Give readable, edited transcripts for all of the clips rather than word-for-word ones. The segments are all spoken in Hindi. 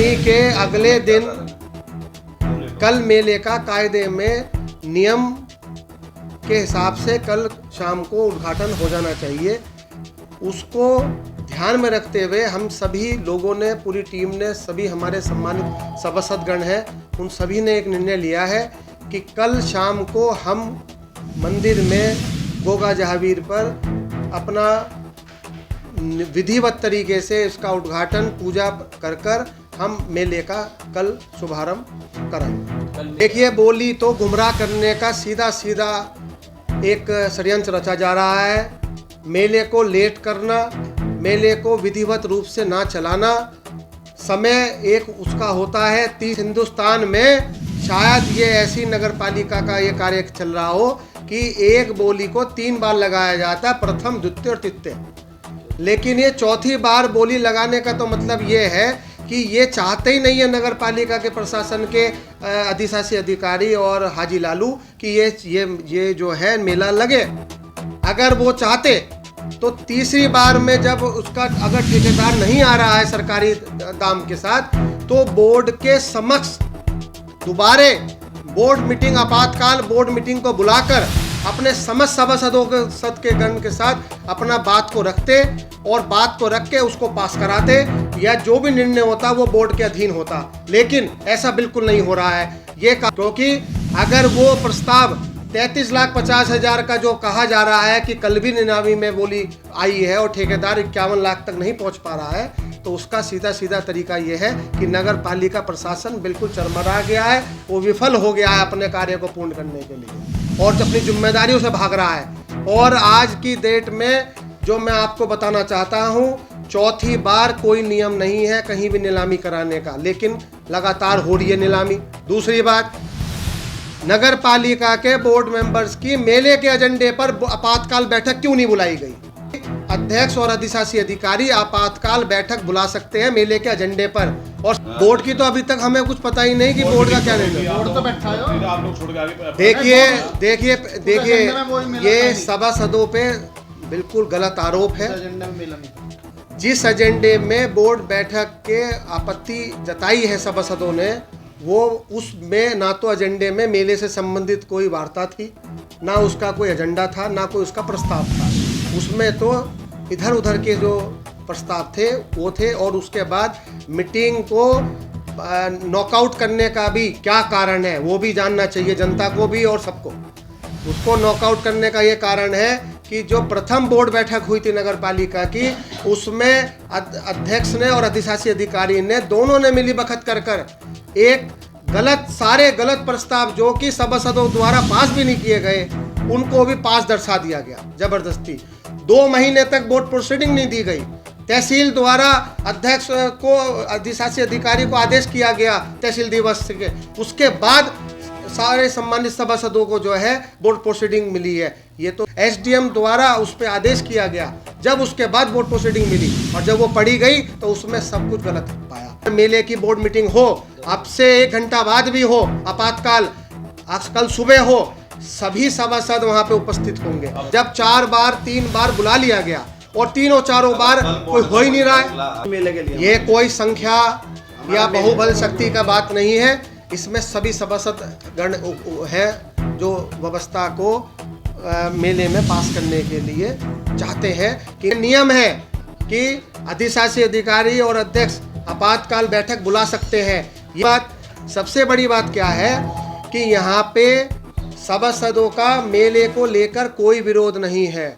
नवमी के अगले दिन कल मेले का कायदे में नियम के हिसाब से कल शाम को उद्घाटन हो जाना चाहिए। उसको ध्यान में रखते हुए हम सभी लोगों ने, पूरी टीम ने, सभी हमारे सम्मानित सभासदगण हैं, उन सभी ने एक निर्णय लिया है कि कल शाम को हम मंदिर में गोगा जहावीर पर अपना विधिवत तरीके से इसका उद्घाटन पूजा कर हम मेले का कल शुभारंभ करेंगे। देखिए, बोली तो गुमराह करने का सीधा एक षड्यंत्र रचा जा रहा है। मेले को लेट करना, मेले को विधिवत रूप से ना चलाना, समय एक उसका होता है। हिंदुस्तान में शायद ये ऐसी नगर पालिका का ये कार्य चल रहा हो कि एक बोली को 3 बार लगाया जाता है, प्रथम, द्वितीय और तृतीय। लेकिन ये चौथी बार बोली लगाने का तो मतलब ये है कि ये चाहते ही नहीं है नगर पालिका के प्रशासन के अधिशासी अधिकारी और हाजी लालू कि ये जो है मेला लगे। अगर वो चाहते तो तीसरी बार में जब उसका अगर ठेकेदार नहीं आ रहा है सरकारी दाम के साथ, तो बोर्ड के समक्ष दोबारे बोर्ड मीटिंग, आपातकाल बोर्ड मीटिंग को बुलाकर अपने समस्त सभासदों के गण के साथ अपना बात को रखते और बात को रख के उसको पास कराते, या जो भी निर्णय होता वो बोर्ड के अधीन होता। लेकिन ऐसा बिल्कुल नहीं हो रहा है ये, क्योंकि अगर वो प्रस्ताव 33,50,000 का जो कहा जा रहा है कि कल भी नीलामी में बोली आई है और ठेकेदार 51 लाख तक नहीं पहुंच पा रहा है, तो उसका सीधा तरीका ये है कि नगर पालिका प्रशासन बिल्कुल चरमरा गया है, वो विफल हो गया है अपने कार्य को पूर्ण करने के लिए और अपनी जिम्मेदारियों से भाग रहा है। और आज की डेट में जो मैं आपको बताना चाहता हूँ, चौथी बार कोई नियम नहीं है कहीं भी नीलामी कराने का, लेकिन लगातार हो रही है नीलामी। दूसरी बात, नगर पालिका के बोर्ड मेंबर्स की मेले के एजेंडे पर आपातकाल बैठक क्यों नहीं बुलाई गई? अध्यक्ष और अधिशासी अधिकारी आपातकाल बैठक बुला सकते हैं मेले के एजेंडे पर, और बोर्ड की तो अभी तक हमें कुछ पता ही नहीं कि बोर्ड का क्या निर्णय। बोर्ड तो बैठा है। देखिए ये सभासदों पे बिल्कुल गलत आरोप है। जिस एजेंडे में बोर्ड बैठक के आपत्ति जताई है सभासदों ने, वो उसमें ना तो एजेंडे में मेले से संबंधित कोई वार्ता थी, ना उसका कोई एजेंडा था, ना कोई उसका प्रस्ताव था। उसमें तो इधर उधर के जो प्रस्ताव थे वो थे, और उसके बाद मीटिंग को नॉकआउट करने का भी क्या कारण है वो भी जानना चाहिए जनता को भी और सबको। उसको नॉकआउट करने का ये कारण है कि जो प्रथम बोर्ड बैठक हुई थी नगर पालिका की, उसमें अध्यक्ष ने और अधिशासी अधिकारी ने दोनों ने मिली बखत कर एक सारे गलत प्रस्ताव जो कि सभासदों द्वारा पास भी नहीं किए गए, उनको भी पास दर्शा दिया गया जबरदस्ती। 2 महीने तक बोर्ड प्रोसीडिंग नहीं दी गई। तहसील द्वारा अध्यक्ष को, अधिशासी अधिकारी को आदेश किया गया तहसील दिवस के, उसके बाद सारे सम्मानित सभासदों को जो है बोर्ड प्रोसीडिंग मिली है। ये तो एसडीएम द्वारा उस पर आदेश किया गया, जब उसके बाद बोर्ड प्रोसीडिंग मिली, और जब वो पढ़ी गई तो उसमें सब कुछ गलत पाया। मेले की बोर्ड मीटिंग हो, अब से 1 घंटा बाद भी हो, आपातकाल आज कल सुबह हो, सभी सभासद वहां पे उपस्थित होंगे। जब 4 बार 3 बार बुला लिया गया और तीनों चारों बार कोई हो ही नहीं रहा है, ये कोई संख्या या बहुबल शक्ति का बात नहीं है। इसमें सभी सभासद गण है जो व्यवस्था को मेले में पास करने के लिए चाहते हैं। कि नियम है कि अधिशासी अधिकारी और अध्यक्ष आपातकाल बैठक बुला सकते हैं। ये बात, सबसे बड़ी बात क्या है कि यहाँ पे सभासदों का मेले को लेकर कोई विरोध नहीं है।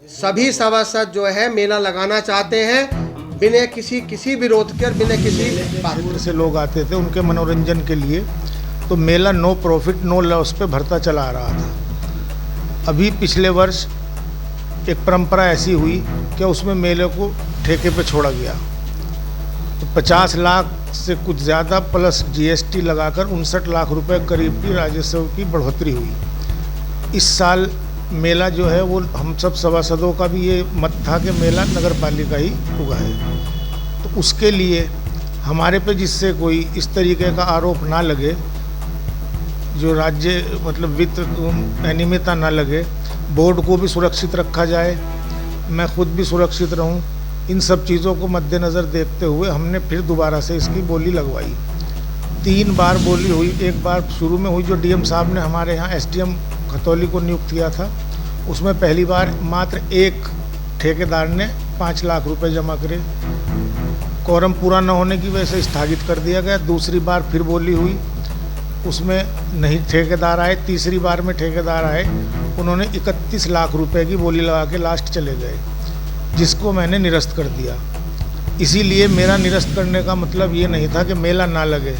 सभी सभासद जो है मेला लगाना चाहते हैं बिना किसी विरोध के और बिना किसी बात से लोग आते थे उनके मनोरंजन के लिए, तो मेला नो प्रॉफिट नो लॉस पे भरता चला आ रहा था। अभी पिछले वर्ष एक परंपरा ऐसी हुई कि उसमें मेले को ठेके पे छोड़ा गया, तो 50 लाख से कुछ ज़्यादा प्लस जीएसटी लगाकर 59 लाख रुपए करीब की राजस्व की बढ़ोतरी हुई। इस साल मेला जो है वो हम सब सभासदों का भी ये मत था कि मेला नगर पालिका ही उगाए, तो उसके लिए हमारे पे जिससे कोई इस तरीके का आरोप ना लगे, जो राज्य मतलब वित्त अनियमितता ना लगे, बोर्ड को भी सुरक्षित रखा जाए, मैं खुद भी सुरक्षित रहूं, इन सब चीज़ों को मद्देनज़र देखते हुए हमने फिर दोबारा से इसकी बोली लगवाई। 3 बार बोली हुई। एक बार शुरू में हुई जो डीएम साहब ने हमारे यहाँ एसडीएम खतौली को नियुक्त किया था, उसमें पहली बार मात्र एक ठेकेदार ने 5 लाख रुपए जमा करे। कोरम पूरा न होने की वजह से स्थगित कर दिया गया। दूसरी बार फिर बोली हुई, उसमें नहीं ठेकेदार आए। तीसरी बार में ठेकेदार आए, उन्होंने 31 लाख रुपए की बोली लगा के लास्ट चले गए, जिसको मैंने निरस्त कर दिया। इसीलिए मेरा निरस्त करने का मतलब ये नहीं था कि मेला ना लगे।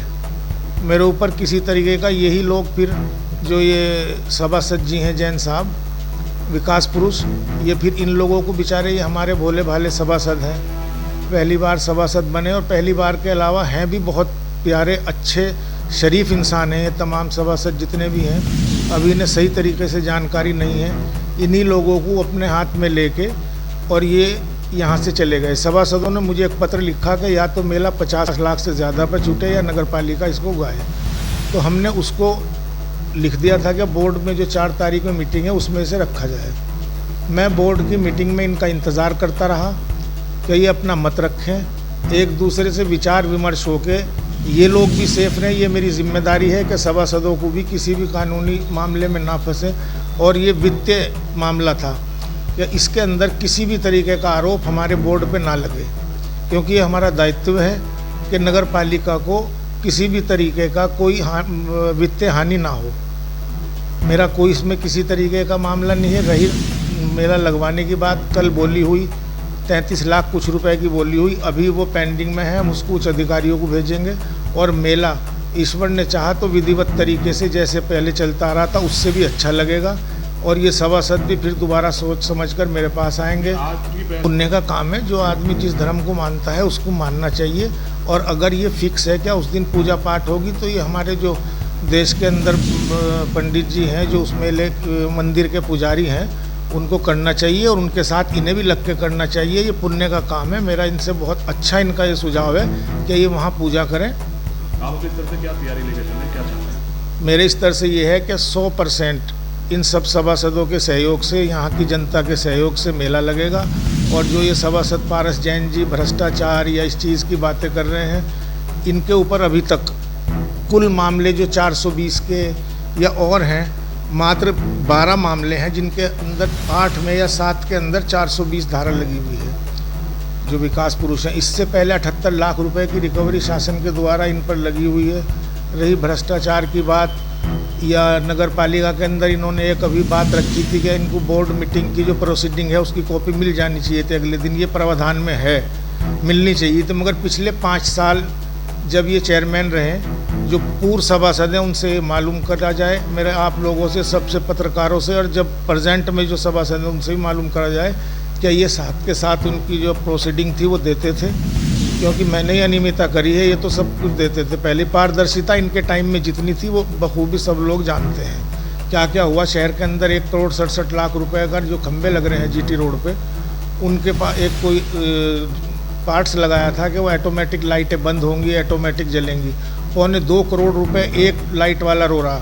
मेरे ऊपर किसी तरीके का यही लोग फिर जो ये सभासद जी हैं जैन साहब, विकास पुरुष, ये फिर इन लोगों को बेचारे, ये हमारे भोले भाले सभासद हैं, पहली बार सभासद बने और पहली बार के अलावा हैं भी बहुत प्यारे अच्छे शरीफ इंसान हैं। ये तमाम सभासद जितने भी हैं, अभी इन्हें सही तरीके से जानकारी नहीं है। इन्हीं लोगों को अपने हाथ में लेके और ये यहाँ से चले गए। सभासदों ने मुझे एक पत्र लिखा कि या तो मेला 50 लाख से ज़्यादा पर छूटे या नगर पालिका इसको उगाए। तो हमने उसको लिख दिया था कि बोर्ड में जो 4 तारीख में मीटिंग है उसमें से रखा जाए। मैं बोर्ड की मीटिंग में इनका इंतज़ार करता रहा कि ये अपना मत रखें, एक दूसरे से विचार विमर्श होके ये लोग भी सेफ रहें। ये मेरी जिम्मेदारी है कि सभासदों को भी किसी भी कानूनी मामले में ना फंसे। और ये वित्तीय मामला था कि इसके अंदर किसी भी तरीके का आरोप हमारे बोर्ड पे ना लगे, क्योंकि ये हमारा दायित्व है कि नगर पालिका को किसी भी तरीके का कोई वित्तीय हानि ना हो। मेरा कोई इसमें किसी तरीके का मामला नहीं है। रही मेला लगवाने की बात, कल बोली हुई 33 लाख कुछ रुपए की बोली हुई, अभी वो पेंडिंग में है। हम उसको उच्च अधिकारियों को भेजेंगे और मेला ईश्वर ने चाहा तो विधिवत तरीके से जैसे पहले चलता आ रहा था उससे भी अच्छा लगेगा। और ये सभासद भी फिर दोबारा सोच समझकर मेरे पास आएंगे। पुण्य का काम है, जो आदमी जिस धर्म को मानता है उसको मानना चाहिए। और अगर ये फिक्स है क्या उस दिन पूजा पाठ होगी, तो ये हमारे जो देश के अंदर पंडित जी हैं, जो उस मेले मंदिर के पुजारी हैं, उनको करना चाहिए और उनके साथ इन्हें भी लग के करना चाहिए। ये पुण्य का काम है। मेरा इनसे बहुत अच्छा इनका ये सुझाव है कि ये वहाँ पूजा करें। आप इस तरह से क्या तैयारी लेकर चलें, क्या चाहते हैं? मेरे स्तर से ये है कि 100% इन सब सभासदों के सहयोग से, यहाँ की जनता के सहयोग से मेला लगेगा। और जो ये सभासद पारस जैन जी भ्रष्टाचार या इस चीज़ की बातें कर रहे हैं, इनके ऊपर अभी तक कुल मामले जो 420 के या और हैं, मात्र 12 मामले हैं जिनके अंदर 8 में या 7 के अंदर 420 धारा लगी हुई है, जो विकास पुरुष हैं। इससे पहले 78 लाख रुपए की रिकवरी शासन के द्वारा इन पर लगी हुई है। रही भ्रष्टाचार की बात, या नगर पालिका के अंदर इन्होंने एक अभी बात रखी थी कि इनको बोर्ड मीटिंग की जो प्रोसीडिंग है उसकी कॉपी मिल जानी चाहिए थी अगले दिन। ये प्रावधान में है, मिलनी चाहिए थी। मगर पिछले 5 साल जब ये चेयरमैन रहे, जो पूर्व सभासद हैं उनसे मालूम करा जाए, मेरे आप लोगों से, सबसे पत्रकारों से, और जब प्रेजेंट में जो सभासद हैं उनसे भी मालूम करा जाए क्या ये साथ के साथ उनकी जो प्रोसीडिंग थी वो देते थे, क्योंकि मैंने ही अनियमितता करी है। ये तो सब कुछ देते थे। पहले पारदर्शिता इनके टाइम में जितनी थी वो बखूबी सब लोग जानते हैं। क्या क्या हुआ शहर के अंदर, 1 करोड़ 67 लाख रुपए का जो खंभे लग रहे हैं जीटी रोड पे, उनके पास एक कोई पार्ट्स लगाया था कि वो ऑटोमेटिक लाइटें बंद होंगी, ऑटोमेटिक जलेंगी। 2.25 करोड़ रुपए एक लाइट वाला रो रहा,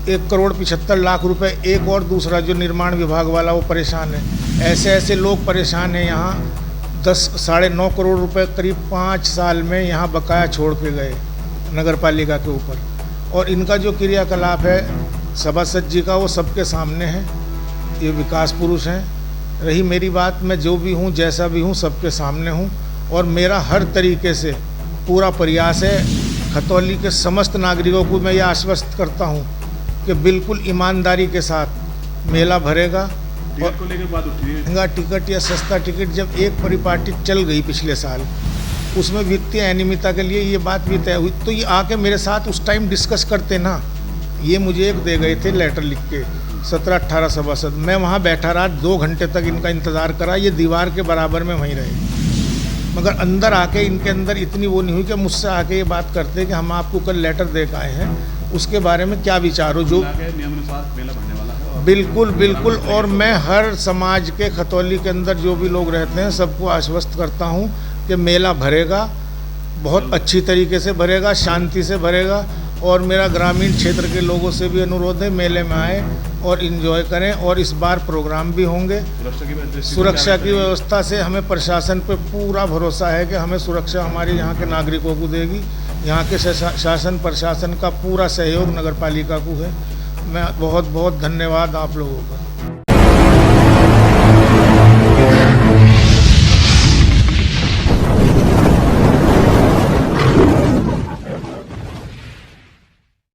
1 करोड़ 75 लाख रुपए एक और दूसरा जो निर्माण विभाग वाला वो परेशान है। ऐसे ऐसे लोग परेशान हैं। यहाँ 10-9.5 करोड़ रुपए करीब 5 साल में यहाँ बकाया छोड़ के गए नगर पालिका के ऊपर। और इनका जो क्रियाकलाप है सभासद जी का, वो सबके सामने है। ये विकास पुरुष हैं। रही मेरी बात, मैं जो भी हूँ, जैसा भी हूँ, सबके सामने हूँ। और मेरा हर तरीके से पूरा प्रयास है। खतौली के समस्त नागरिकों को मैं ये आश्वस्त करता हूँ कि बिल्कुल ईमानदारी के साथ मेला भरेगा। टिकट को लेकर बात उठी है। महंगा टिकट या सस्ता टिकट जब एक परिपाटी चल गई पिछले साल, उसमें वित्तीय अनियमितता के लिए ये बात भी तय हुई, तो ये आके मेरे साथ उस टाइम डिस्कस करते ना। ये मुझे एक दे गए थे लेटर लिख के, 17-18 सभासद। मैं वहाँ बैठा रहा 2 घंटे तक, इनका इंतज़ार करा। ये दीवार के बराबर में वहीं रहे। मगर अंदर आके इनके अंदर इतनी वो नहीं हुई कि मुझसे आके ये बात करते कि हम आपको कल लेटर दे के आए हैं, उसके बारे में क्या विचार हो। जो नियमानुसार मेला भरने वाला है। बिल्कुल बिल्कुल। और मैं हर समाज के खतौली के अंदर जो भी लोग रहते हैं सबको आश्वस्त करता हूँ कि मेला भरेगा, बहुत अच्छी तरीके से भरेगा, शांति से भरेगा। और मेरा ग्रामीण क्षेत्र के लोगों से भी अनुरोध है, मेले में आए और इन्जॉय करें। और इस बार प्रोग्राम भी होंगे। सुरक्षा की व्यवस्था से हमें प्रशासन पे पूरा भरोसा है कि हमें सुरक्षा हमारे यहाँ के नागरिकों को देगी। यहाँ के शासन प्रशासन का पूरा सहयोग नगर पालिका को है। मैं बहुत बहुत धन्यवाद आप लोगों का।